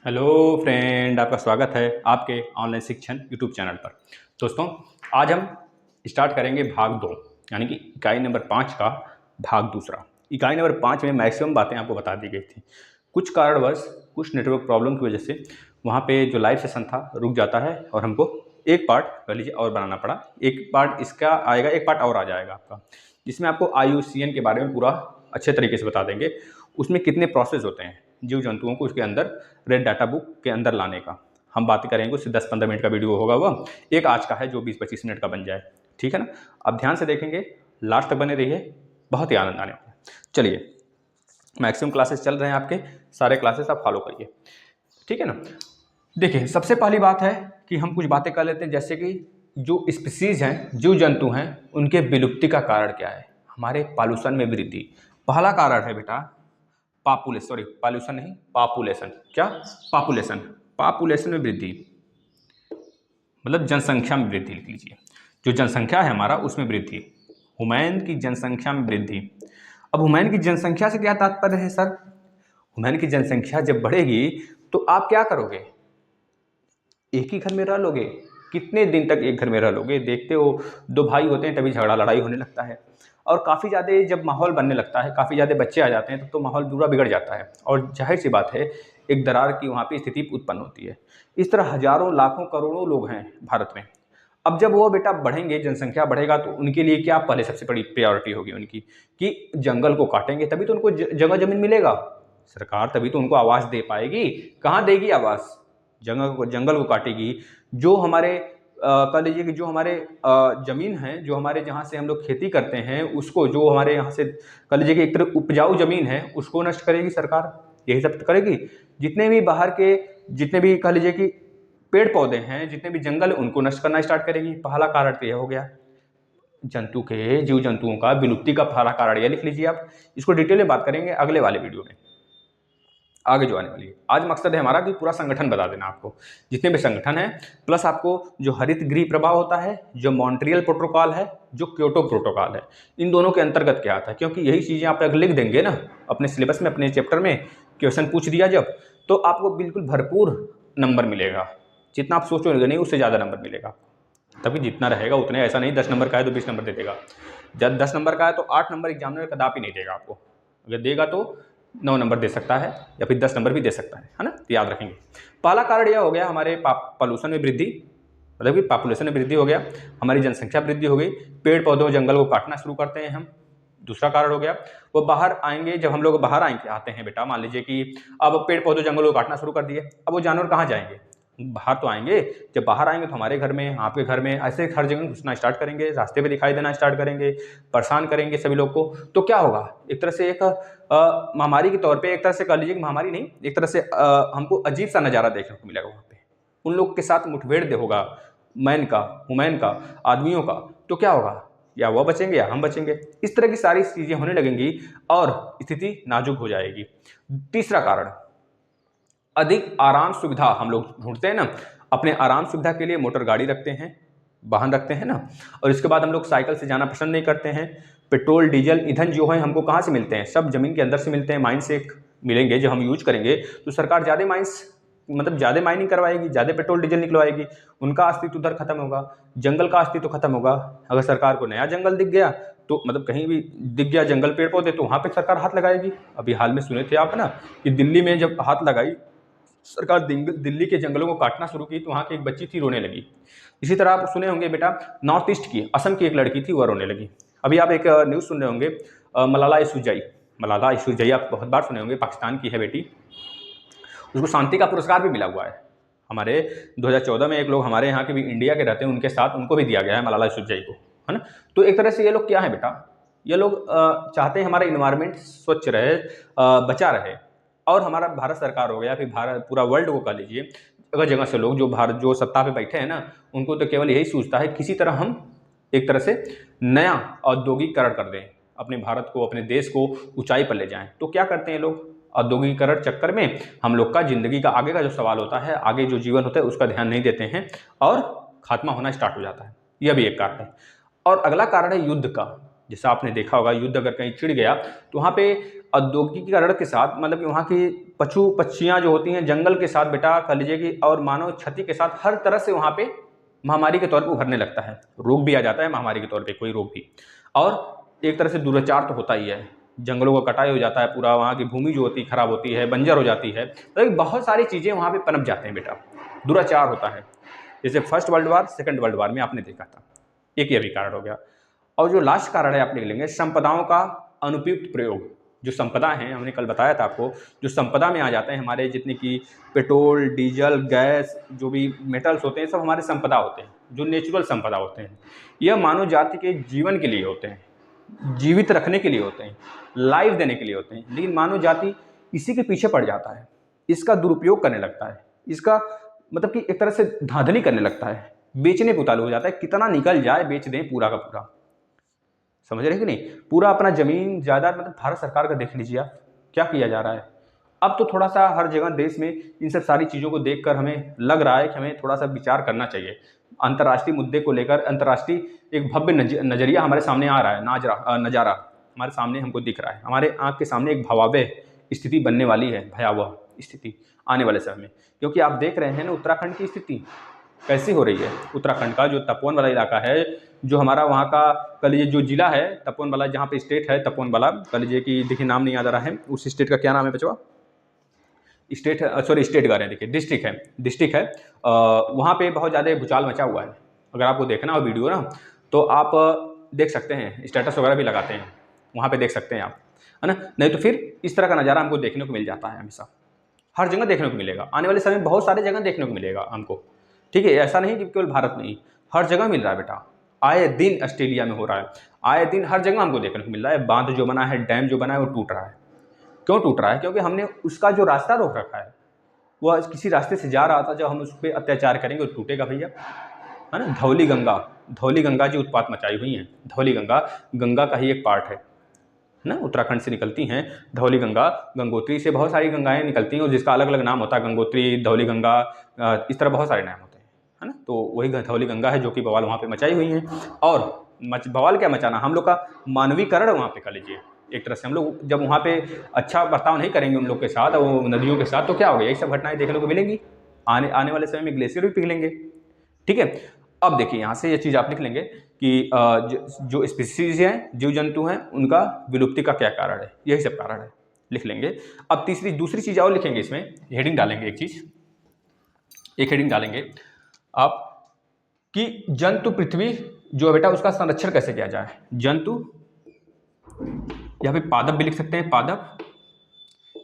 Hello friend, आपका स्वागत है आपके ऑनलाइन शिक्षण यूट्यूब चैनल पर। दोस्तों, आज हम स्टार्ट करेंगे भाग 2 यानी कि इकाई नंबर 5 का भाग दूसरा। इकाई नंबर 5 में मैक्सिमम बातें आपको बता दी गई थी। कुछ कारणवश, कुछ नेटवर्क प्रॉब्लम की वजह से वहाँ पे जो लाइव सेशन था रुक जाता है और हमको एक पार्ट कह लीजिए और बनाना पड़ा। एक पार्ट इसका आएगा, एक पार्ट और आ जाएगा आपका, जिसमें आपको IUCN के बारे में पूरा अच्छे तरीके से बता देंगे। उसमें कितने प्रोसेस होते हैं जीव जंतुओं को उसके अंदर रेड डाटा बुक के अंदर लाने का। हम बातें करेंगे, उससे 10-15 मिनट का वीडियो होगा वह। एक आज का है जो 20-25 मिनट का बन जाए, ठीक है ना। अब ध्यान से देखेंगे, लास्ट तक बने रहिए, बहुत ही आनंद आने वाला है। चलिए, मैक्सिमम क्लासेस चल रहे हैं आपके, सारे क्लासेस आप फॉलो करिए, ठीक है ना। देखिए, सबसे पहली बात है कि हम कुछ बातें कर लेते हैं, जैसे कि जो स्पीसीज हैं, जीव जंतु हैं, उनके विलुप्ति का कारण क्या है। हमारे पॉल्यूशन में वृद्धि पहला कारण है बेटा। पॉपुलेशन, सॉरी पॉल्यूशन नहीं, पॉपुलेशन। क्या? पॉपुलेशन। पॉपुलेशन में वृद्धि मतलब जनसंख्या में वृद्धि लिख लीजिए। जो जनसंख्या है हमारा, उसमें वृद्धि, ह्यूमन की जनसंख्या में वृद्धि। अब ह्यूमन की जनसंख्या से क्या तात्पर्य है सर? ह्यूमन की जनसंख्या जब बढ़ेगी तो आप क्या करोगे? एक ही घर में रह लोगे? कितने दिन तक एक घर में रह लोगे? देखते हो, दो भाई होते हैं तभी झगड़ा लड़ाई होने लगता है, और काफ़ी ज़्यादा जब माहौल बनने लगता है, काफ़ी ज़्यादा बच्चे आ जाते हैं तो माहौल पूरा बिगड़ जाता है, और जाहिर सी बात है एक दरार की वहाँ पे स्थिति उत्पन्न होती है। इस तरह हजारों लाखों करोड़ों लोग हैं भारत में। अब जब वो बेटा बढ़ेंगे, जनसंख्या बढ़ेगा, तो उनके लिए क्या पहले सबसे बड़ी प्रायोरिटी होगी उनकी, कि जंगल को काटेंगे तभी तो उनको जगह जमीन मिलेगा। सरकार तभी तो उनको आवास दे पाएगी। कहाँ देगी आवास? जंगल को काटेगी। जो हमारे कह लीजिए कि जो हमारे ज़मीन है, जो हमारे जहाँ से हम लोग खेती करते हैं, उसको, जो हमारे यहाँ से कह लीजिए कि एक तरह उपजाऊ ज़मीन है, उसको नष्ट करेगी सरकार। यही सब करेगी। जितने भी बाहर के, जितने भी कह लीजिए कि पेड़ पौधे हैं, जितने भी जंगल, उनको नष्ट करना स्टार्ट करेगी। पहला कारण तो यह हो गया, जीव जंतुओं का विलुप्ति का पहला कारण यह लिख लीजिए आप। इसको डिटेल में बात करेंगे अगले वाले वीडियो में, आगे जो आने वाली है। आज मकसद है हमारा कि पूरा संगठन बता देना आपको, जितने भी संगठन है, प्लस आपको जो हरित गृह प्रभाव होता है, जो मॉन्ट्रियल प्रोटोकॉल है, जो क्योटो प्रोटोकॉल है, इन दोनों के अंतर्गत क्या आता है। क्योंकि यही चीज़ें आप अगर लिख देंगे ना अपने सिलेबस में, अपने चैप्टर में क्वेश्चन पूछ दिया जब, तो आपको बिल्कुल भरपूर नंबर मिलेगा। जितना आप सोचोगे नहीं, उससे ज़्यादा नंबर मिलेगा। तभी जितना रहेगा उतने, ऐसा नहीं 10 नंबर का है तो 20 नंबर दे देगा। जब 10 नंबर का है तो 8 नंबर एग्जामिनर कदापि नहीं देगा आपको। अगर देगा तो 9 नंबर दे सकता है, या फिर 10 नंबर भी दे सकता है ना। तो याद रखेंगे। पहला कारण यह हो गया हमारे पॉल्यूशन में वृद्धि, मतलब कि पॉपुलेशन में वृद्धि हो गया, हमारी जनसंख्या वृद्धि हो गई, पेड़ पौधों जंगल को काटना शुरू करते हैं हम। दूसरा कारण हो गया, वो बाहर आएंगे। जब हम लोग बाहर आएंगे, आते हैं बेटा, मान लीजिए कि अब पेड़ पौधों जंगल को काटना शुरू कर दिए, अब वो जानवर कहाँ जाएंगे? बाहर तो आएंगे। जब बाहर आएंगे तो हमारे घर में, आपके घर में, ऐसे हर जगह घुसना स्टार्ट करेंगे, रास्ते पे दिखाई देना स्टार्ट करेंगे, परेशान करेंगे सभी लोग को। तो क्या होगा? एक तरह से एक महामारी के तौर पे, एक तरह से कह लीजिए कि महामारी नहीं, एक तरह से हमको अजीब सा नज़ारा देखने को मिलेगा वहाँ पे। उन लोग के साथ मुठभेड़ होगा, मैन का, हुमैन का, आदमियों का। तो क्या होगा? या वो बचेंगे या हम बचेंगे। इस तरह की सारी चीज़ें होने लगेंगी और स्थिति नाजुक हो जाएगी। तीसरा कारण, अधिक आराम सुविधा हम लोग ढूंढते हैं ना। अपने आराम सुविधा के लिए मोटर गाड़ी रखते हैं, वाहन रखते हैं ना। और इसके बाद हम लोग साइकिल से जाना पसंद नहीं करते हैं। पेट्रोल डीजल ईंधन जो है हमको कहाँ से मिलते हैं? सब जमीन के अंदर से मिलते हैं, माइन से मिलेंगे। जब हम यूज करेंगे तो सरकार ज़्यादा माइंस, मतलब ज़्यादा माइनिंग करवाएगी, ज़्यादा पेट्रोल डीजल निकलवाएगी, उनका अस्तित्व उधर खत्म होगा, जंगल का अस्तित्व खत्म होगा। अगर सरकार को नया जंगल दिख गया, तो मतलब कहीं भी दिख गया जंगल पेड़ पौधे, तो वहाँ पे सरकार हाथ लगाएगी। अभी हाल में सुने थे आप ना कि दिल्ली में जब हाथ लगाई सरकार, दिल्ली के जंगलों को काटना शुरू की, तो वहाँ की एक बच्ची थी, रोने लगी। इसी तरह आप सुने होंगे बेटा, नॉर्थ ईस्ट की, असम की एक लड़की थी, वह रोने लगी। अभी आप एक न्यूज़ सुन रहे होंगे, मलाला यूसुफजई। मलाला यूसुफजई आप बहुत बार सुने होंगे, पाकिस्तान की है बेटी, उसको शांति का पुरस्कार भी मिला हुआ है। हमारे 2014 में एक लोग हमारे यहाँ के भी इंडिया के रहते हैं, उनके साथ उनको भी दिया गया है, मलाला यूसुफजई को, है ना। तो एक तरह से ये लोग क्या है बेटा, ये लोग चाहते हैं हमारा इन्वायरमेंट स्वच्छ रहे, बचा रहे। और हमारा भारत सरकार हो गया, फिर भारत, पूरा वर्ल्ड को कह लीजिए, जगह जगह से लोग, जो भारत, जो सत्ता पे बैठे हैं ना, उनको तो केवल यही सोचता है किसी तरह हम एक तरह से नया औद्योगिकरण कर दें, अपने भारत को, अपने देश को ऊंचाई पर ले जाएं। तो क्या करते हैं लोग? औद्योगिकरण चक्कर में हम लोग का जिंदगी का आगे का जो सवाल होता है, आगे जो जीवन होता है, उसका ध्यान नहीं देते हैं और खात्मा होना स्टार्ट हो जाता है। यह भी एक कारण है। और अगला कारण है युद्ध का। जैसा आपने देखा होगा, युद्ध अगर कहीं छिड़ गया तो वहाँ पे औद्योगिकीकरण के साथ मतलब कि वहाँ की पशु पक्षियाँ जो होती हैं जंगल के साथ बेटा कह लीजिए कि और मानव क्षति के साथ हर तरह से वहाँ पे महामारी के तौर पे उभरने लगता है। रोग भी आ जाता है महामारी के तौर पे, कोई रोग भी। और एक तरह से दुराचार तो होता ही है, जंगलों का कटाई हो जाता है पूरा, वहाँ की भूमि जो होती है खराब होती है, बंजर हो जाती है, तो बहुत सारी चीज़ें वहाँ पे पनप जाते हैं बेटा, दुराचार होता है। जैसे first world war, second world war में आपने देखा था, एक ये भी कारण हो गया। और जो लास्ट कारण है आप लिख लेंगे संपदाओं का अनुपयुक्त प्रयोग। जो संपदा हैं, हमने कल बताया था आपको, जो संपदा में आ जाते हैं हमारे जितने की पेट्रोल, डीजल, गैस, जो भी मेटल्स होते हैं सब हमारे संपदा होते हैं, जो नेचुरल संपदा होते हैं। यह मानव जाति के जीवन के लिए होते हैं, जीवित रखने के लिए होते हैं, लाइफ देने के लिए होते हैं। लेकिन मानव जाति इसी के पीछे पड़ जाता है, इसका दुरुपयोग करने लगता है, इसका मतलब कि एक तरह से धांधली करने लगता है, बेचने पे उतारू हो जाता है, कितना निकल जाए बेच दें पूरा का पूरा। समझ रहे कि नहीं? पूरा अपना जमीन जायदाद, मतलब भारत सरकार का देख लीजिए आप क्या किया जा रहा है। अब तो थोड़ा सा हर जगह देश में इन सब सारी चीज़ों को देखकर हमें लग रहा है कि हमें थोड़ा सा विचार करना चाहिए। अंतर्राष्ट्रीय मुद्दे को लेकर अंतर्राष्ट्रीय एक भव्य नजरिया हमारे सामने आ रहा है, नजारा हमारे सामने हमको दिख रहा है, हमारे आँख के सामने एक भयावह स्थिति बनने वाली है, भयावह स्थिति आने वाले समय में। क्योंकि आप देख रहे हैं ना उत्तराखंड की स्थिति कैसी हो रही है। उत्तराखंड का जो तपोवन वाला इलाका है, जो हमारा वहाँ का कह लीजिए जो जिला है तपोवन वाला, जहाँ पे स्टेट है तपोवन वाला, कह लीजिए कि देखिए नाम नहीं याद आ रहा है, उस स्टेट का क्या नाम है बचवा, स्टेट सॉरी स्टेट का देखिए डिस्ट्रिक्ट है वहाँ पे बहुत ज़्यादा भूचाल मचा हुआ है। अगर आपको देखना हो वीडियो ना तो आप देख सकते हैं, स्टेटस वगैरह भी लगाते हैं, वहाँ पे देख सकते हैं आप, है ना। नहीं तो फिर इस तरह का नज़ारा हमको देखने को मिल जाता है, हमेशा हर जगह देखने को मिलेगा, आने वाले समय में बहुत सारी जगह देखने को मिलेगा हमको। ठीक है, ऐसा नहीं कि केवल भारत में ही, हर जगह मिल रहा है बेटा। आए दिन ऑस्ट्रेलिया में हो रहा है, आए दिन हर जगह हमको देखने को मिल रहा है। बांध जो बना है, डैम जो बना है वो टूट रहा है। क्यों टूट रहा है? क्योंकि हमने उसका जो रास्ता रोक रखा है, वह किसी रास्ते से जा रहा था, जब हम उस पर अत्याचार करेंगे वो टूटेगा भैया, है ना। धौली गंगा जी उत्पात मचाई हुई हैं। धौली गंगा का ही एक पार्ट है ना, उत्तराखंड से निकलती हैं धौली गंगा, गंगोत्री से बहुत सारी गंगाएं निकलती हैं और जिसका अलग अलग नाम होता है, गंगोत्री, धौली गंगा, इस तरह बहुत सारे नाम होते हैं, है ना। तो वही धौली गंगा है जो कि बवाल वहाँ पे मचाई हुई हैं। और बवाल क्या मचाना, हम लोग का मानवीकरण वहाँ पे कर लीजिए एक तरह से। हम लोग जब वहाँ पे अच्छा बर्ताव नहीं करेंगे उन लोग के साथ, वो नदियों के साथ, तो क्या होगा, यही सब घटनाएं देखने को मिलेंगी। आने वाले समय में ग्लेशियर भी पिघलेंगे। ठीक है, अब देखिए यहाँ से ये चीज़ आप लिख लेंगे कि जो स्पीसीज हैं, जीव जंतु हैं, उनका विलुप्ति का क्या कारण है, यही सब कारण है, लिख लेंगे। अब दूसरी चीज़ और लिखेंगे, इसमें हेडिंग डालेंगे, एक हेडिंग डालेंगे आप कि जंतु पृथ्वी जो है बेटा उसका संरक्षण कैसे किया जाए। जंतु, या फिर पादप भी लिख सकते हैं, पादप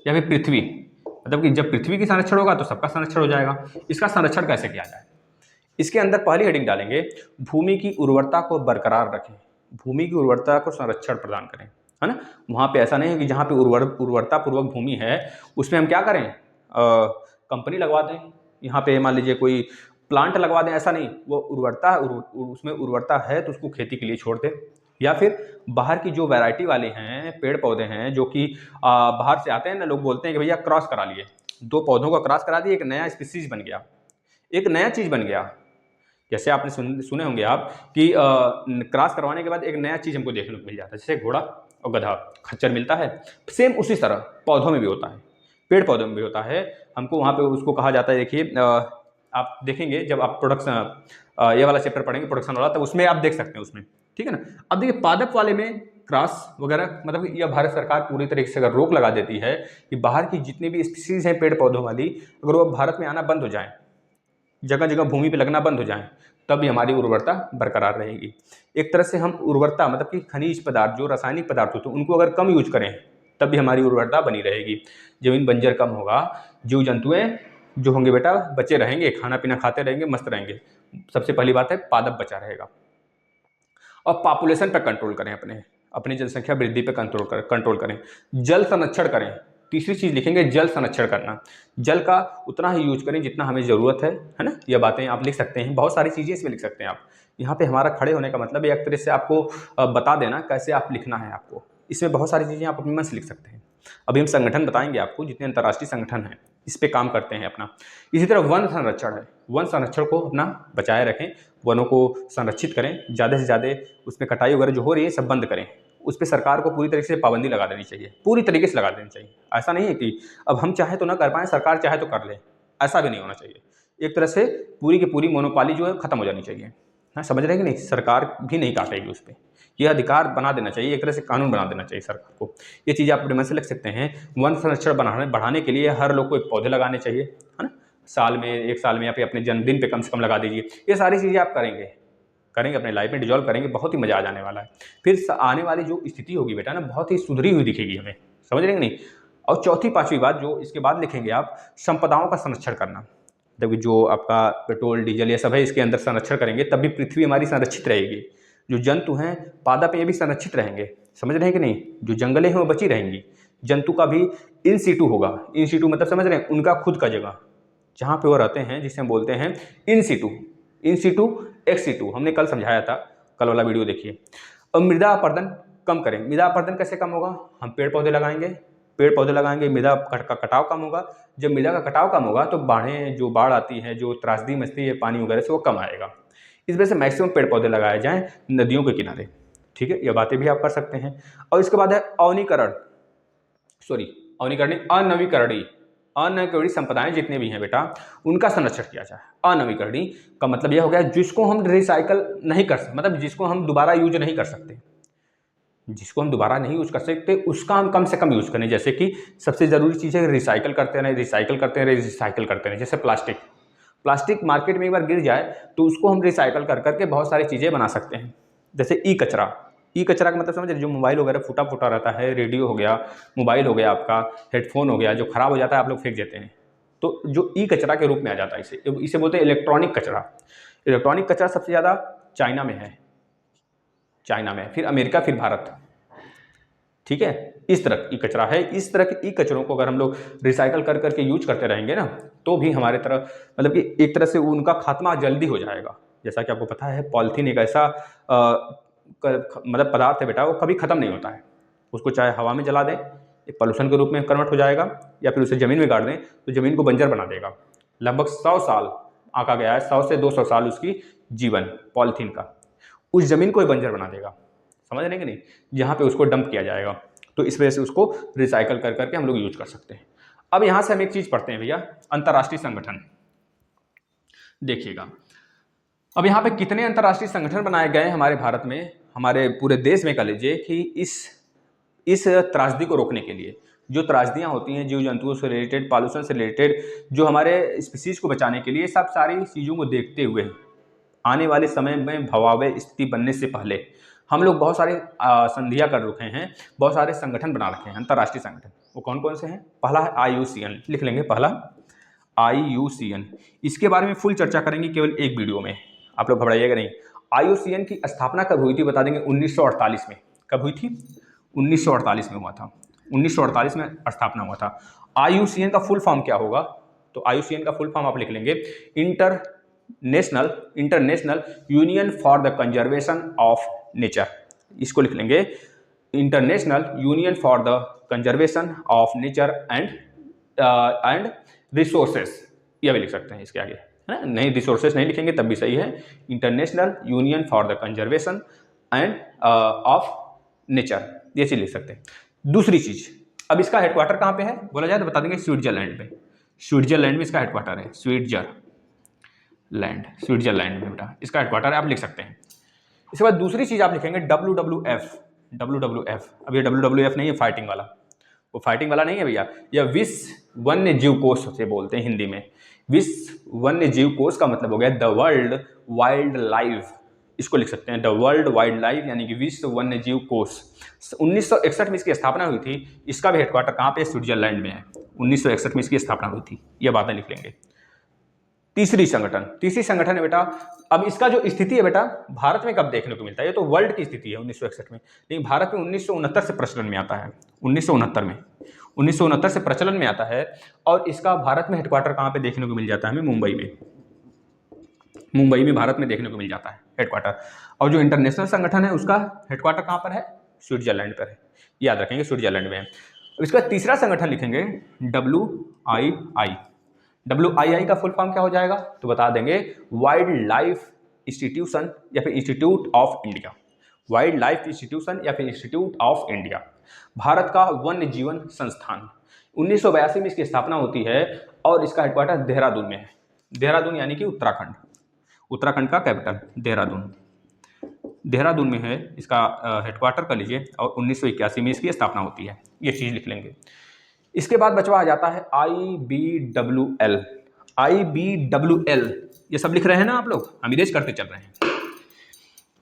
या फिर पृथ्वी, मतलब कि जब पृथ्वी की संरक्षण होगा तो सबका संरक्षण हो जाएगा। इसका संरक्षण कैसे किया जाए, इसके अंदर पहली हेडिंग डालेंगे भूमि की उर्वरता को बरकरार रखें। भूमि की उर्वरता को संरक्षण प्रदान करें, है ना। वहाँ पे ऐसा नहीं है कि जहाँ पे उर्वरता पूर्वक भूमि है उसमें हम क्या करें, कंपनी लगवा दें, यहाँ पे मान लीजिए कोई प्लांट लगवा दें, ऐसा नहीं। वो उर्वरता, उसमें उर्वरता है तो उसको खेती के लिए छोड़ दें। या फिर बाहर की जो वैरायटी वाले हैं पेड़ पौधे हैं जो कि बाहर से आते हैं ना, लोग बोलते हैं कि भैया क्रॉस करा लिए, 2 पौधों का क्रॉस करा दिए, एक नया स्पीसीज बन गया, एक नया चीज़ बन गया। जैसे आपने सुने होंगे आप कि क्रॉस करवाने के बाद एक नया चीज़ हमको देखने को मिल जाता है, जैसे घोड़ा और गधा, खच्चर मिलता है। सेम उसी तरह पौधों में भी होता है, पेड़ पौधों में भी होता है। हमको वहाँ पे उसको कहा जाता है, देखिए आप देखेंगे जब आप प्रोडक्शन ये वाला चैप्टर पढ़ेंगे प्रोडक्शन वाला, तो उसमें आप देख सकते हैं उसमें, ठीक है ना। अब देखिए पादप वाले में क्रॉस वगैरह, मतलब यह भारत सरकार पूरी तरीके से अगर रोक लगा देती है कि बाहर की जितनी भी स्पीसीज हैं पेड़ पौधों वाली, अगर वो भारत में आना बंद हो जाए, जगह जगह भूमि पे लगना बंद हो जाए, तब भी हमारी उर्वरता बरकरार रहेगी। एक तरह से हम उर्वरता मतलब कि खनिज पदार्थ, जो रासायनिक पदार्थ होते हैं, उनको अगर कम यूज करें तब भी हमारी उर्वरता बनी रहेगी। जमीन बंजर कम होगा, जीव जंतुएं जो होंगे बेटा बचे रहेंगे, खाना पीना खाते रहेंगे, मस्त रहेंगे। सबसे पहली बात है पादप बचा रहेगा। और पॉपुलेशन पर कंट्रोल करें, अपनी जनसंख्या वृद्धि पर कंट्रोल करें। जल संरक्षण करें, तीसरी चीज़ लिखेंगे जल संरक्षण करना। जल का उतना ही यूज करें जितना हमें ज़रूरत है ना। ये बातें आप लिख सकते हैं, बहुत सारी चीज़ें इसमें लिख सकते हैं आप। यहाँ पे हमारा खड़े होने का मतलब एक तरह से आपको बता देना कैसे आप लिखना है आपको। इसमें बहुत सारी चीज़ें आप अपने मन से लिख सकते हैं। अभी हम संगठन बताएंगे आपको, जितने अंतर्राष्ट्रीय संगठन हैं इस पे काम करते हैं अपना। इसी तरह वन संरक्षण है, वन संरक्षण को अपना बचाए रखें, वनों को संरक्षित करें, ज़्यादा से ज़्यादा उसमें कटाई वगैरह जो हो रही है सब बंद करें। उस पर सरकार को पूरी तरीके से पाबंदी लगा देनी चाहिए, पूरी तरीके से लगा देनी चाहिए। ऐसा नहीं है कि अब हम चाहे तो ना कर पाएँ, सरकार चाहे तो कर ले, ऐसा भी नहीं होना चाहिए। एक तरह से पूरी की पूरी मोनोपाली जो है खत्म हो जानी चाहिए। हाँ, समझ रहे हैं कि नहीं, सरकार भी नहीं काटेगी उस पर, यह अधिकार बना देना चाहिए, एक तरह से कानून बना देना चाहिए सरकार को। ये चीज़ आप अपने मन से लिख सकते हैं। वन संरक्षण बढ़ाने के लिए हर लोग को एक पौधे लगाने चाहिए, है ना, साल में, एक साल में, या फिर अपने जन्मदिन पे कम से कम लगा दीजिए। ये सारी चीज़ें आप करेंगे अपने लाइफ में डिजॉल्व करेंगे, बहुत ही मज़ा आ जाने वाला है। फिर आने वाली जो स्थिति होगी बेटा ना, बहुत ही सुधरी हुई दिखेगी हमें, समझ रहे हैं कि नहीं। और चौथी पांचवी बात जो इसके बाद लिखेंगे आप, संपदाओं का संरक्षण करना। जब जो आपका पेट्रोल डीजल ये सब है, इसके अंदर संरक्षण करेंगे तब भी पृथ्वी हमारी संरक्षित रहेगी। जो जंतु हैं पादप, ये भी संरक्षित रहेंगे, समझ रहे हैं कि नहीं। जो जंगलें हैं वो बची रहेंगी। जंतु का भी इन सीटू होगा। इन सीटू मतलब समझ रहे हैं, उनका खुद का जगह जहाँ पे वो रहते हैं, जिसे हम बोलते हैं in situ. In situ ex situ हमने कल समझाया था, कल वाला वीडियो देखिए। अब मृदा अपरदन कम करें। मृदा अपरदन कैसे कम होगा? हम पेड़ पौधे लगाएंगे, मृदा का कटाव कम होगा। जब मृदा का कटाव कम होगा तो जो बाढ़ आती है, जो त्रासदी मचती है पानी वगैरह से, वो कम आएगा। इस वजह से मैक्सिमम पेड़ पौधे लगाए जाएं नदियों के किनारे, ठीक है। ये बातें भी आप कर सकते हैं। और इसके बाद है अनवीकरणीय संपदाएं जितने भी हैं बेटा, उनका संरक्षण किया जाए। अनवीकरणीय का मतलब यह हो गया जिसको हम रिसाइकल नहीं कर सकते, मतलब जिसको हम दोबारा यूज नहीं कर सकते, उसका हम कम से कम यूज करें। जैसे कि सबसे जरूरी चीज़ है रिसाइकल करते रहें। जैसे प्लास्टिक मार्केट में एक बार गिर जाए तो उसको हम रिसाइकल कर करके बहुत सारी चीज़ें बना सकते हैं। जैसे ई कचरा का मतलब समझ रहे, जो मोबाइल वगैरह फूटा रहता है, रेडियो हो गया, मोबाइल हो गया, आपका हेडफोन हो गया, जो खराब हो जाता है आप लोग फेंक देते हैं, तो जो ई कचरा के रूप में आ जाता है, इसे बोलते हैं इलेक्ट्रॉनिक कचरा। इलेक्ट्रॉनिक कचरा सबसे ज़्यादा चाइना में है, फिर अमेरिका, फिर भारत, ठीक है। इस तरह की कचरा है। इस तरह के ई कचरों को अगर हम लोग रिसाइकल कर करके यूज करते रहेंगे ना, तो भी हमारे तरह मतलब कि एक तरह से उनका खात्मा जल्दी हो जाएगा। जैसा कि आपको पता है, पॉलीथीन एक ऐसा मतलब पदार्थ है बेटा, वो कभी खत्म नहीं होता है। उसको चाहे हवा में जला दें, एक पॉल्यूशन के रूप में कन्वर्ट हो जाएगा, या फिर उसे ज़मीन में गाड़ दें तो ज़मीन को बंजर बना देगा। लगभग 100 साल आंका गया है, 100 से 200 साल उसकी जीवन पॉलीथीन का, उस ज़मीन को ही बंजर बना देगा, समझ रहे हैं कि नहीं, जहाँ पे उसको डंप किया जाएगा। तो इस वजह से उसको रिसाइकल कर करके हम लोग यूज कर सकते हैं। अब यहाँ से हम एक चीज़ पढ़ते हैं भैया, अंतर्राष्ट्रीय संगठन। देखिएगा अब यहाँ पे कितने अंतर्राष्ट्रीय संगठन बनाए गए हमारे भारत में, हमारे पूरे देश में, कह लीजिए कि इस त्रासदी को रोकने के लिए, जो त्रासदियाँ होती हैं जीव जंतुओं से रिलेटेड, पॉल्यूशन से रिलेटेड, जो हमारे स्पीसीज को बचाने के लिए, सब सारी चीज़ों को देखते हुए आने वाले समय में भयावह स्थिति बनने से पहले हम लोग बहुत सारे संधियाँ कर रखे हैं, बहुत सारे संगठन बना रखे हैं, अंतर्राष्ट्रीय संगठन। वो कौन कौन से हैं? पहला है IUCN, लिख लेंगे पहला IUCN। इसके बारे में फुल चर्चा करेंगे केवल एक वीडियो में, आप लोग घबराइएगा नहीं। IUCN की स्थापना कब हुई थी बता देंगे, 1948 में। कब हुई थी? 1948 में हुआ था, 1948 में स्थापना हुआ था। IUCN का फुल फॉर्म क्या होगा? तो IUCN का फुल फॉर्म आप लिख लेंगे international union for the conservation of nature. इसको लिख लेंगे international union for the conservation of nature and resources, यह भी लिख सकते हैं इसके आगे, है ना। नहीं, रिसोर्सेस नहीं लिखेंगे तब भी सही है, international union for the conservation end of nature, ये चीज लिख सकते हैं। दूसरी चीज, अब इसका हेडक्वार्टर कहाँ पे है बोला जाए तो बता देंगे स्विट्जरलैंड में। स्विट्जरलैंड में इसका हेडक्वार्टर है, स्विट्जरलैंड में बेटा इसका हेडक्वार्टर है, आप लिख सकते हैं। इसके बाद दूसरी चीज आप लिखेंगे WWF। अब ये WWF नहीं है फाइटिंग वाला, वो फाइटिंग वाला नहीं है भैया, यह विश्व वन्य जीव कोष से बोलते हैं हिंदी में। विश्व वन्य जीव कोष का मतलब हो गया द वर्ल्ड वाइल्ड लाइफ, इसको लिख सकते हैं द वर्ल्ड वाइल्ड लाइफ, यानी कि विश्व वन्य जीव कोष। 1961 में इसकी स्थापना हुई थी। इसका भी हेडक्वार्टर कहाँ पे? स्विट्जरलैंड में है। 1961 में इसकी स्थापना हुई थी, यह बातें लिख लेंगे। तीसरी संगठन है बेटा, अब इसका जो स्थिति है बेटा भारत में कब देखने को मिलता है, ये तो वर्ल्ड की स्थिति है 1961 में, लेकिन भारत में 1969 से प्रचलन में आता है। 1969 से प्रचलन में आता है, और इसका भारत में हेडक्वार्टर कहाँ पे देखने को मिल जाता है? हमें मुंबई में भारत में देखने को मिल जाता है हेडक्वार्टर। और जो इंटरनेशनल संगठन है उसका हेडक्वार्टर कहाँ पर है? स्विट्जरलैंड पर है, याद रखेंगे स्विट्जरलैंड में है। इसका तीसरा संगठन लिखेंगे WII का फुल फॉर्म क्या हो जाएगा तो बता देंगे वाइल्ड लाइफ इंस्टीट्यूशन या फिर institute of India. Wild life institution या फिर इंस्टीट्यूट ऑफ इंडिया, भारत का वन्य जीवन संस्थान। 1982 में इसकी स्थापना होती है और इसका हेडक्वार्टर देहरादून में है। देहरादून यानी कि उत्तराखंड, उत्तराखंड का कैपिटल देहरादून, देहरादून में है इसका हेडक्वार्टर कर लीजिए, और 1981 में इसकी स्थापना होती है। ये चीज़ लिख लेंगे। इसके बाद बचवा आ जाता है IBWL। IBWL ये सब लिख रहे हैं ना आप लोग, हम इरेज करते चल रहे हैं।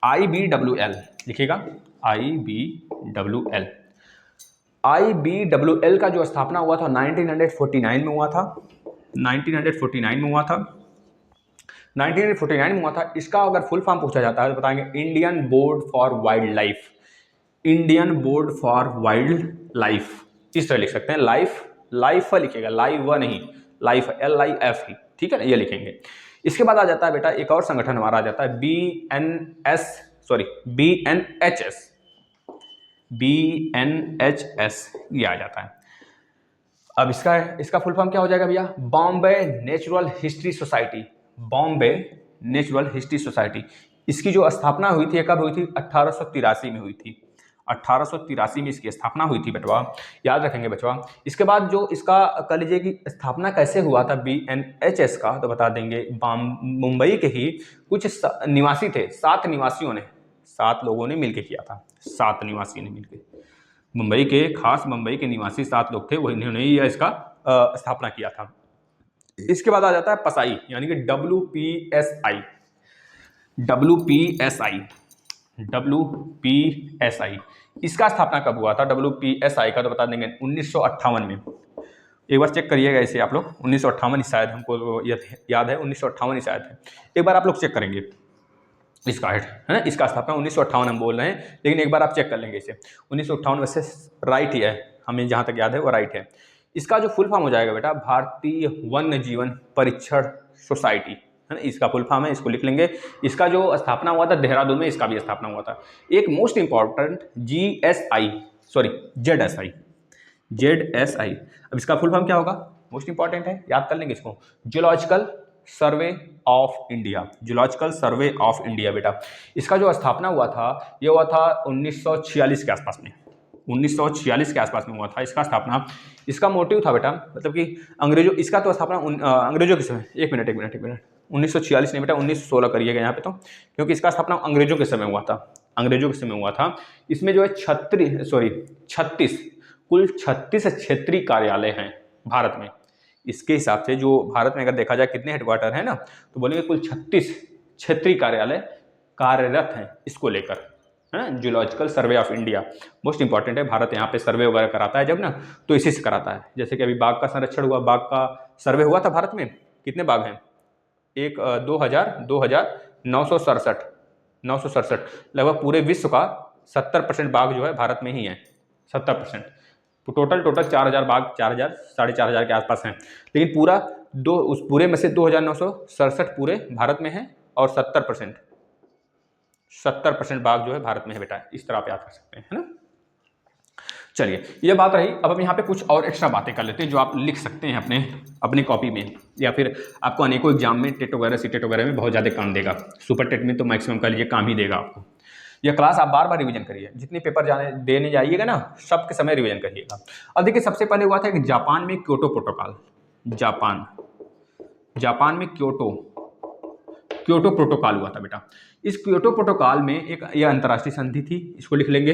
IBWL लिखिएगा, IBWL। IBWL का जो स्थापना हुआ था 1949 में हुआ था, 1949 में हुआ था, 1949 में हुआ था। इसका अगर फुल फॉर्म पूछा जाता है तो बताएंगे Indian board for wild life, Indian board for wild life, इस तरह लिख सकते हैं। लाइफ लिखिएगा, लाइव नहीं, लाइफ LIF ही, ठीक है ना, ये लिखेंगे। इसके बाद आ जाता है बेटा एक और संगठन हमारा आ जाता है BNHS, ये आ जाता है। अब इसका फुल फॉर्म क्या हो जाएगा भैया, Bombay natural history society, Bombay natural history society. इसकी जो स्थापना हुई थी कब हुई थी, 1883 में हुई थी, 1883 में इसकी स्थापना हुई थी बटवा, याद रखेंगे बचवा। इसके बाद जो इसका कह लीजिए कि स्थापना कैसे हुआ था BNHS का, तो बता देंगे मुंबई के ही कुछ निवासी थे, 7 निवासियों ने, 7 लोगों ने मिलकर किया था, 7 निवासियों ने मिलकर, मुंबई के खास मुंबई के निवासी 7 लोग थे, वही इन्होंने ही इसका स्थापना किया था। इसके बाद आ जाता है पसाई यानी कि WPSI। इसका स्थापना कब हुआ था WPSI का, तो बता देंगे 1958 में। एक बार चेक करिएगा इसे आप लोग, 1958 शायद, हमको याद है 1958 शायद है, एक बार आप लोग चेक करेंगे इसका है ना, इसका स्थापना 1958 हम बोल रहे हैं, लेकिन एक बार आप चेक कर लेंगे इसे, 1958 वैसे राइट ही है, हमें जहाँ तक याद है वो राइट है। इसका जो फुल फॉर्म हो जाएगा बेटा भारतीय वन्य जीवन परीक्षण सोसाइटी, है ना, इसका फुल फॉर्म है, इसको लिख लेंगे। इसका जो स्थापना हुआ था देहरादून में, इसका भी स्थापना हुआ था। एक मोस्ट इंपॉर्टेंट ZSI। अब इसका फुल फॉर्म क्या होगा, मोस्ट इंपॉर्टेंट है, याद कर लेंगे इसको, zoological survey of India, zoological survey of India बेटा। इसका जो स्थापना हुआ था ये हुआ था 1946 के आसपास में, 1946 के आसपास में हुआ था इसका स्थापना। इसका मोटिव था बेटा, मतलब कि अंग्रेजों, इसका तो स्थापना अंग्रेजों के समय, एक मिनट 1946 नहीं बेटा, 1916 करिएगा यहाँ पे तो, क्योंकि इसका स्थापना अंग्रेजों के समय हुआ था, अंग्रेजों के समय हुआ था। इसमें जो है 36 कुल 36 क्षेत्रीय कार्यालय हैं भारत में। इसके हिसाब से जो भारत में अगर देखा जाए कितने हेडक्वार्टर हैं ना, तो बोलेंगे कुल 36 क्षेत्रीय कार्यालय कार्यरत हैं इसको लेकर, है ना। Zoological survey of India most important है, भारत यहाँ पे सर्वे वगैरह कराता है जब ना, तो इसी से कराता है। जैसे कि अभी बाघ का संरक्षण हुआ, बाघ का सर्वे हुआ था भारत में, कितने बाघ हैं, 9,967, लगभग पूरे विश्व का 70% बाघ जो है भारत में ही है, 70%। तो टोटल 4,000 बाघ, 4,000 साढ़े 4,000 के आसपास हैं, लेकिन उस पूरे में से 2,967 पूरे भारत में है, और 70% बाघ जो है भारत में है बेटा, इस तरह आप याद कर सकते हैं, है ना। चलिए ये बात रही। अब हम यहाँ पे कुछ और एक्स्ट्रा बातें कर लेते हैं जो आप लिख सकते हैं अपने कॉपी में, या फिर आपको अनेकों एग्जाम में टेट वगैरह सीटेट वगैरह में बहुत ज़्यादा काम देगा, सुपर टेट में तो मैक्सिमम कर लीजिए काम ही देगा आपको। यह क्लास आप बार बार रिवीजन करिए, जितने पेपर देने जाइएगा ना सबके समय रिवीजन करिएगा। अब देखिए सबसे पहले हुआ था कि जापान में क्योटो प्रोटोकॉल, जापान में क्योटो प्रोटोकॉल हुआ था बेटा। इस क्योटो प्रोटोकॉल में यह अंतर्राष्ट्रीय संधि थी, इसको लिख लेंगे,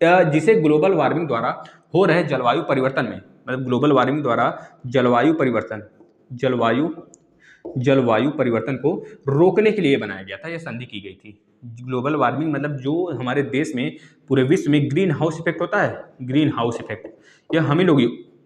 जिसे ग्लोबल वार्मिंग द्वारा हो रहे जलवायु परिवर्तन में, मतलब ग्लोबल वार्मिंग द्वारा जलवायु परिवर्तन को रोकने के लिए बनाया गया था, यह संधि की गई थी। ग्लोबल वार्मिंग मतलब जो हमारे देश में पूरे विश्व में ग्रीन हाउस इफेक्ट होता है, ग्रीन हाउस इफेक्ट, यह हम ही लोग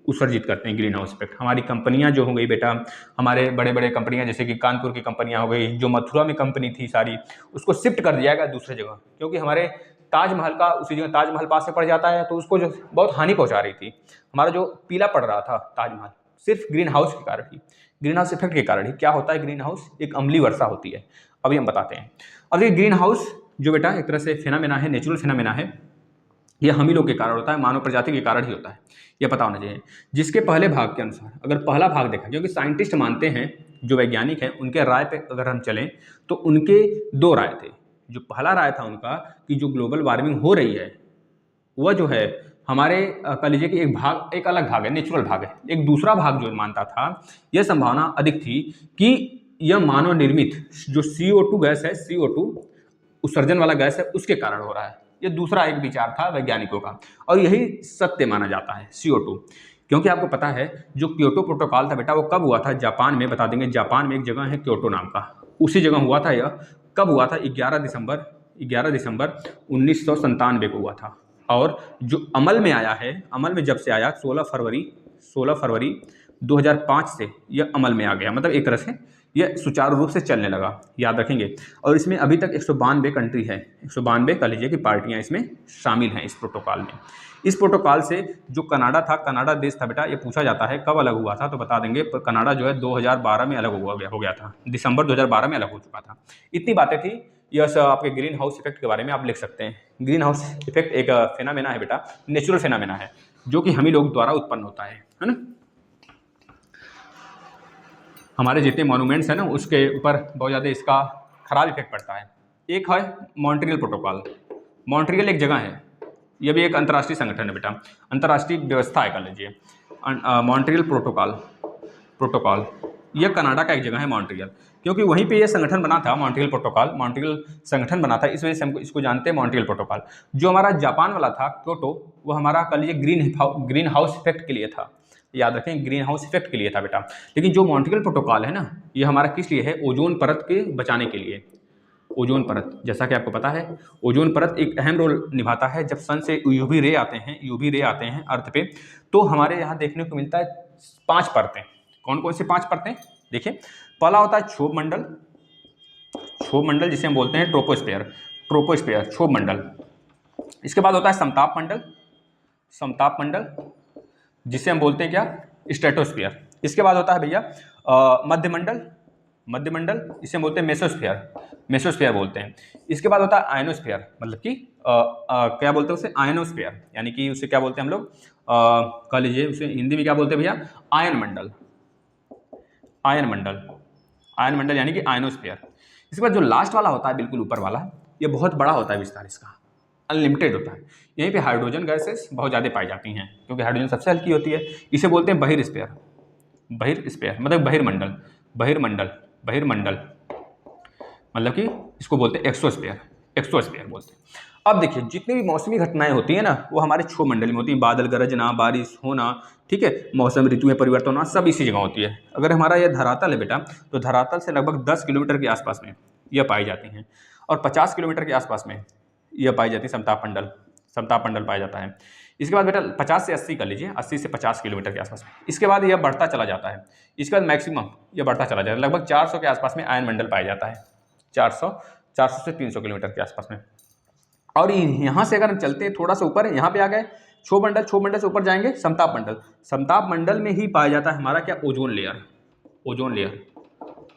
उत्सर्जित करते हैं ग्रीन हाउस इफेक्ट। हमारी कंपनियां जो हो गई बेटा, हमारे बड़े बड़े कंपनियां जैसे कि कानपुर की कंपनियां हो गई, जो मथुरा में कंपनी थी सारी, उसको शिफ्ट कर दिया गया दूसरे जगह, क्योंकि हमारे ताजमहल का उसी जगह, ताजमहल पास में पड़ जाता है, तो उसको जो बहुत हानि पहुंचा रही थी, हमारा जो पीला पड़ रहा था ताजमहल, सिर्फ ग्रीन हाउस के कारण ही, ग्रीन हाउस इफेक्ट के कारण ही। क्या होता है ग्रीन हाउस, एक अम्लीय वर्षा होती है, अभी हम बताते हैं। अब ये ग्रीन हाउस जो बेटा एक तरह से फेनामेना है, नेचुरल फेनामेना है, यह हम ही लोग के कारण होता है, मानव प्रजाति के कारण ही होता है, यह पता होना चाहिए। जिसके पहले भाग के अनुसार, अगर पहला भाग देखा, क्योंकि साइंटिस्ट मानते हैं, जो वैज्ञानिक हैं उनके राय पे अगर हम चलें तो उनके 2 राय थे। जो पहला राय था उनका कि जो ग्लोबल वार्मिंग हो रही है वह जो है हमारे कह लीजिए कि एक अलग भाग है, नेचुरल भाग है। एक दूसरा भाग जो मानता था, यह संभावना अधिक थी कि यह मानव निर्मित जो CO2 गैस है, CO2 उत्सर्जन वाला गैस है, उसके कारण हो रहा है। यह दूसरा एक विचार था वैज्ञानिकों का, और यही सत्य माना जाता है CO2। क्योंकि आपको पता है जो क्योटो प्रोटोकॉल था बेटा, वो कब हुआ था? जापान में, बता देंगे, जापान में एक जगह है क्योटो नाम का, उसी जगह हुआ था। यह कब हुआ था? 11 दिसंबर 1997 को हुआ था। और जो अमल में आया है, अमल में जब से आया 16 फरवरी 2005 से यह अमल में आ गया, मतलब एक तरह से यह सुचारू रूप से चलने लगा, याद रखेंगे। और इसमें अभी तक 192 कंट्री है, 192 कह लीजिए कि पार्टियां इसमें शामिल हैं इस प्रोटोकॉल में। इस प्रोटोकॉल से जो कनाडा था, कनाडा देश था बेटा, ये पूछा जाता है कब अलग हुआ था, तो बता देंगे कनाडा जो है 2012 में अलग हो गया था, दिसंबर 2012 में अलग हो चुका था। इतनी बातें थी। यह सब आपके ग्रीन हाउस इफेक्ट के बारे में आप लिख सकते हैं। ग्रीन हाउस इफेक्ट एक फेनामेना है बेटा, नेचुरल फेनामेना है, जो कि हम ही लोग द्वारा उत्पन्न होता है ना। हमारे जितने मॉन्यूमेंट्स हैं ना, उसके ऊपर बहुत ज़्यादा इसका खराब इफेक्ट पड़ता है। एक है मॉन्ट्रियल प्रोटोकॉल। मॉन्ट्रियल एक जगह है, यह भी एक अंतर्राष्ट्रीय संगठन है बेटा, अंतर्राष्ट्रीय व्यवस्था है, कर लीजिए। मॉन्ट्रियल प्रोटोकॉल यह कनाडा का एक जगह है, मॉन्ट्रियल, क्योंकि वहीं पे यह संगठन बना था, मॉन्ट्रियल प्रोटोकॉल, मॉन्ट्रियल संगठन बना था, इस वजह से हम इसको जानते हैं मॉन्ट्रियल प्रोटोकॉल। जो हमारा जापान वाला था क्योटो, वो हमारा कह लीजिए ग्रीन हाउस इफेक्ट के लिए था, याद रखें, ग्रीन हाउस इफेक्ट के लिए था बेटा। लेकिन जो मॉन्ट्रियल प्रोटोकॉल है ना, ये हमारा किस लिए है? ओजोन परत के बचाने के लिए। ओजोन परत, जैसा कि आपको पता है, ओजोन परत एक अहम रोल निभाता है। जब सन से यूवी रे आते हैं अर्थ पे, तो हमारे यहाँ देखने को मिलता है 5 परतें। कौन कौन सी 5 परतें? देखिए, पहला होता है क्षोभ मंडल, जिसे हम बोलते हैं ट्रोपोस्फेयर, क्षोभ मंडल। इसके बाद होता है समताप मंडल, जिसे हम बोलते हैं क्या? स्ट्रेटोस्फीयर। इसके बाद होता है भैया मध्य मंडल, इसे हम बोलते हैं मेसोस्फीयर बोलते हैं। इसके बाद होता है आयनोस्फीयर, मतलब कि क्या बोलते हैं उसे? आयनोस्फीयर, यानी कि उसे क्या बोलते हैं हम लोग? कह लीजिए उसे हिंदी में क्या बोलते हैं भैया? आयन मंडल यानी कि आयनोस्फीयर। इसके बाद जो लास्ट वाला होता है, बिल्कुल ऊपर वाला, ये बहुत बड़ा होता है विस्तार इसका, अनलिमिटेड होता है। यहीं पे हाइड्रोजन गैसेस बहुत ज़्यादा पाई जाती हैं, क्योंकि हाइड्रोजन सबसे हल्की होती है। इसे बोलते हैं बहिर्स्फीयर मतलब बहिर्मंडल, मतलब कि इसको बोलते हैं एक्सोस्फीयर बोलते हैं। अब देखिए, जितनी भी मौसमी घटनाएं होती हैं ना, वो हमारे क्षोभ मंडल में होती हैं। बादल गरजना, बारिश होना, ठीक है, मौसम ऋतु में परिवर्तन होना, सब इसी जगह होती है। अगर हमारा यह धरातल है बेटा, तो धरातल से लगभग 10 किलोमीटर के आसपास में यह पाई जाती हैं, और 50 किलोमीटर के आसपास में यह पाई जाती है समताप मंडल पाया जाता है। इसके बाद बेटा 50 से 80 कर लीजिए, 80 से 50 किलोमीटर के आसपास में। इसके बाद यह बढ़ता चला जाता है, इसके बाद मैक्सिमम यह बढ़ता चला जाता है, लगभग 400 के आसपास में आयन मंडल पाया जाता है, 400 से 300 किलोमीटर के आसपास में। और यहाँ से अगर हम चलते हैं थोड़ा सा ऊपर, यहाँ पे आ गए क्षोभ मंडल से ऊपर जाएंगे समताप मंडल में ही पाया जाता है हमारा क्या?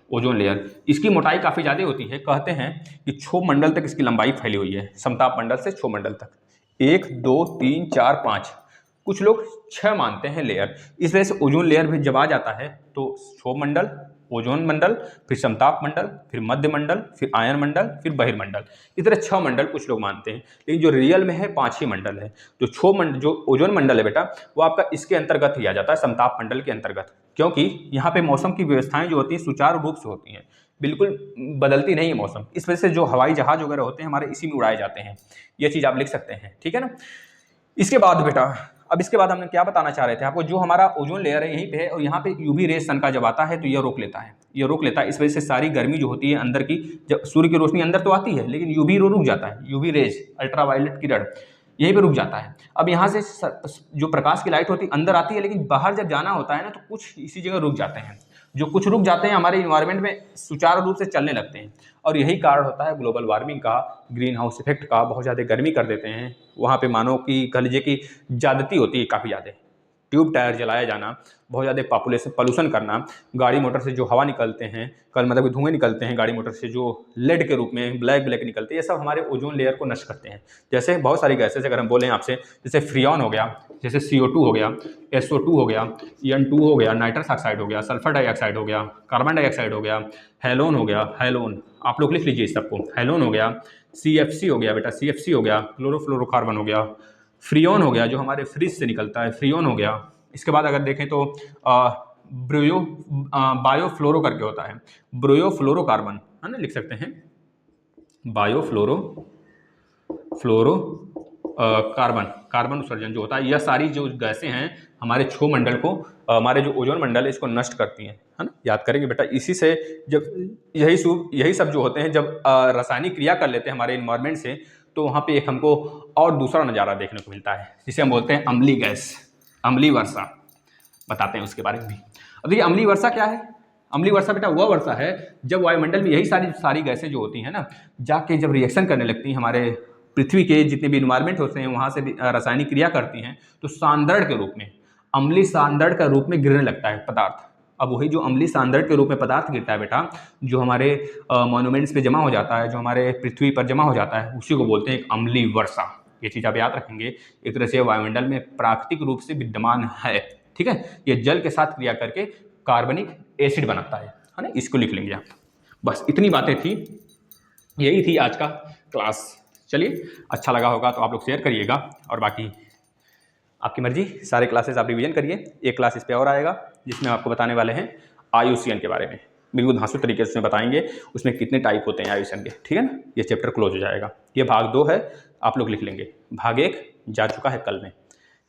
Ozone layer. इसकी मोटाई काफ़ी ज़्यादा होती है। कहते हैं कि क्षोभ मंडल तक इसकी लंबाई फैली हुई है, समताप मंडल से क्षोभ मंडल तक 1 2 3 4 5, कुछ लोग 6 मानते हैं लेयर। इस वजह से ओजोन लेयर भी जब आ जाता है तो क्षोभ मंडल, ओजोन मंडल, फिर समताप मंडल, फिर मध्य मंडल, फिर आयन मंडल, फिर बहिर्मंडल, इस तरह 6 मंडल कुछ लोग मानते हैं। लेकिन जो रियल में है 5 ही मंडल है। जो ओजोन मंडल है बेटा, वो आपका इसके अंतर्गत ही आ जाता है, समताप मंडल के अंतर्गत, क्योंकि यहाँ पे मौसम की व्यवस्थाएं जो होती हैं सुचारू रूप से होती हैं, बिल्कुल बदलती नहीं है मौसम। इस वजह से जो हवाई जहाज वगैरह होते हैं हमारे इसी में उड़ाए जाते हैं। ये चीज़ आप लिख सकते हैं, ठीक है ना। इसके बाद बेटा, अब इसके बाद हमने क्या बताना चाह रहे थे आपको, जो हमारा ओजोन लेयर है यहीं पे है, और यहाँ पे यूवी रेज सन का जब आता है तो ये रोक लेता है, इस वजह से सारी गर्मी जो होती है अंदर की, जब सूर्य की रोशनी अंदर तो आती है, लेकिन यूवी रुक जाता है, यूवी रेज, अल्ट्रावायलेट किरण यहीं पे रुक जाता है। अब यहाँ से जो प्रकाश की लाइट होती है अंदर आती है, लेकिन बाहर जब जाना होता है ना, तो कुछ इसी जगह रुक जाते हैं। जो कुछ रुक जाते हैं हमारे इन्वायरमेंट में सुचारू रूप से चलने लगते हैं, और यही कारण होता है ग्लोबल वार्मिंग का, ग्रीन हाउस इफेक्ट का। बहुत ज़्यादा गर्मी कर देते हैं वहाँ पे, मानो कि कह लीजिए कि ज़्यादती होती है काफ़ी ज़्यादा, ट्यूब टायर जलाया जाना, बहुत ज़्यादा पॉल्यूशन करना, गाड़ी मोटर से जो हवा निकलते हैं, कल मतलब कि धुएँ निकलते हैं गाड़ी मोटर से, जो लेड के रूप में ब्लैक निकलते हैं, ये सब हमारे ओजोन लेयर को नष्ट करते हैं। जैसे बहुत सारी गैसेज अगर हम बोलें आपसे, जैसे फ्रियॉन हो गया, जैसे CO2 हो गया, SO2 हो गया, EN2 हो गया, नाइट्रस ऑक्साइड हो गया, सल्फर डाइऑक्साइड हो गया, कार्बन डाइऑक्साइड हो गया, हेलोन हो गया, हेलोन आप लोग लिख लीजिए इस सबको, हेलोन हो गया, CFC हो गया बेटा, CFC हो गया, क्लोरोफ्लोरोकार्बन हो गया, फ्रियोन हो गया जो हमारे फ्रिज से निकलता है, फ्रियोन हो गया। इसके बाद अगर देखें तो ब्रोयो बायोफ्लोरो करके होता है, ब्रोयोफ्लोरोकार्बन है ना, लिख सकते हैं कार्बन, कार्बन उत्सर्जन जो होता है। यह सारी जो गैसें हैं हमारे क्षोभ मंडल को, हमारे जो ओजोन मंडल है इसको नष्ट करती हैं, है ना, याद करेंगे बेटा। इसी से जब यही सब जो होते हैं जब रासायनिक क्रिया कर लेते हैं हमारे इन्वायरमेंट से, तो वहाँ पे एक हमको और दूसरा नज़ारा देखने को मिलता है, जिसे हम बोलते हैं अम्लीय गैस, अम्लीय वर्षा। बताते हैं उसके बारे में भी। अब देखिए अम्लीय वर्षा क्या है। अम्लीय वर्षा बेटा वह वर्षा है जब वायुमंडल में यही सारी गैसें जो होती हैं ना, जाके जब रिएक्शन करने लगती हैं, हमारे पृथ्वी के जितने भी इन्वायरमेंट होते हैं वहाँ से रासायनिक क्रिया करती हैं, तो सांद्रण के रूप में, अम्लीय सांद्रण का रूप में गिरने लगता है पदार्थ। अब वही जो अम्लीय सांद्रण के रूप में पदार्थ गिरता है बेटा, जो हमारे मॉन्यूमेंट्स पे जमा हो जाता है, जो हमारे पृथ्वी पर जमा हो जाता है, उसी को बोलते हैं एक अम्लीय वर्षा। ये चीज़ आप याद रखेंगे। एक तरह से वायुमंडल में प्राकृतिक रूप से विद्यमान है, ठीक है। ये जल के साथ क्रिया करके कार्बनिक एसिड बनाता है ना, इसको लिख लेंगे आप। बस इतनी बातें थी, यही थी आज का क्लास। चलिए, अच्छा लगा होगा तो आप लोग शेयर करिएगा, और बाकी आपकी मर्जी। सारे क्लासेस आप रिवीजन करिए। एक क्लास इस पे और आएगा जिसमें आपको बताने वाले हैं IUCN के बारे में, बिल्कुल धांसू तरीके से बताएंगे उसमें कितने टाइप होते हैं IUCN के, ठीक है ना। ये चैप्टर क्लोज हो जाएगा। ये भाग 2 है, आप लोग लिख लेंगे। भाग 1 जा चुका है कल में,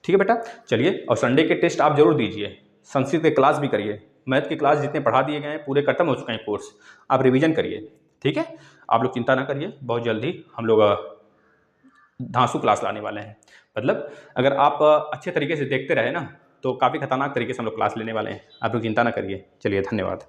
ठीक है बेटा। चलिए, और संडे के टेस्ट आप जरूर दीजिए, संस्कृत के क्लास भी करिए, मैथ की क्लास जितने पढ़ा दिए गए हैं पूरे खत्म हो चुके हैं कोर्स, आप रिवीजन करिए, ठीक है। आप लोग चिंता ना करिए, बहुत जल्दी हम लोग धांसू क्लास लाने वाले हैं। मतलब अगर आप अच्छे तरीके से देखते रहे ना, तो काफ़ी खतरनाक तरीके से हम लोग क्लास लेने वाले हैं। आप लोग चिंता ना करिए। चलिए, धन्यवाद।